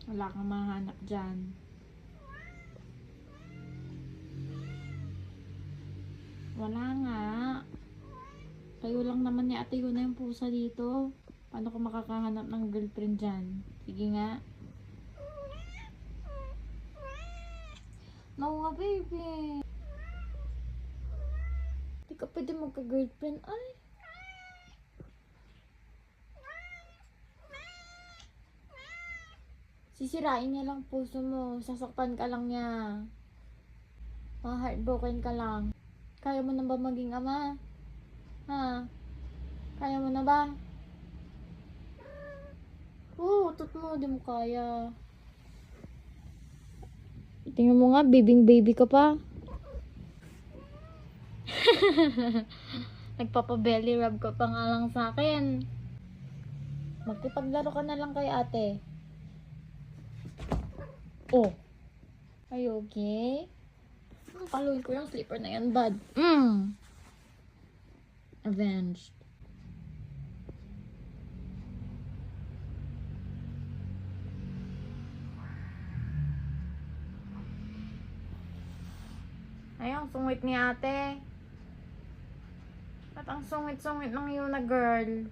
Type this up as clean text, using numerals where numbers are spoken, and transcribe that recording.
Wala kang mahanap dyan. Wala nga. Tayo lang naman ni ate ko na yung pusa dito. Paano ko makakahanap ng girlfriend dyan? Sige nga. No nga, baby. Di ka pwede magka-girlfriend. Ay. Sisirain niya lang puso mo. Sasaktan ka lang niya. Ma-heartbroken ka lang. Kaya mo na ba maging ama? Ha? Kaya mo na ba? Oo, utot mo. Di mo kaya. Tingnan mo nga, baby ka pa. Nagpapa-belly rub ka pa nga lang sa akin. Magkipaglaro ka na lang kay ate. Oh. Are you okay? Paluin ko yung slipper na yan, bud. Avenged. Ay, ang sungit ni ate. At ang sungit-sungit ng Yuna girl.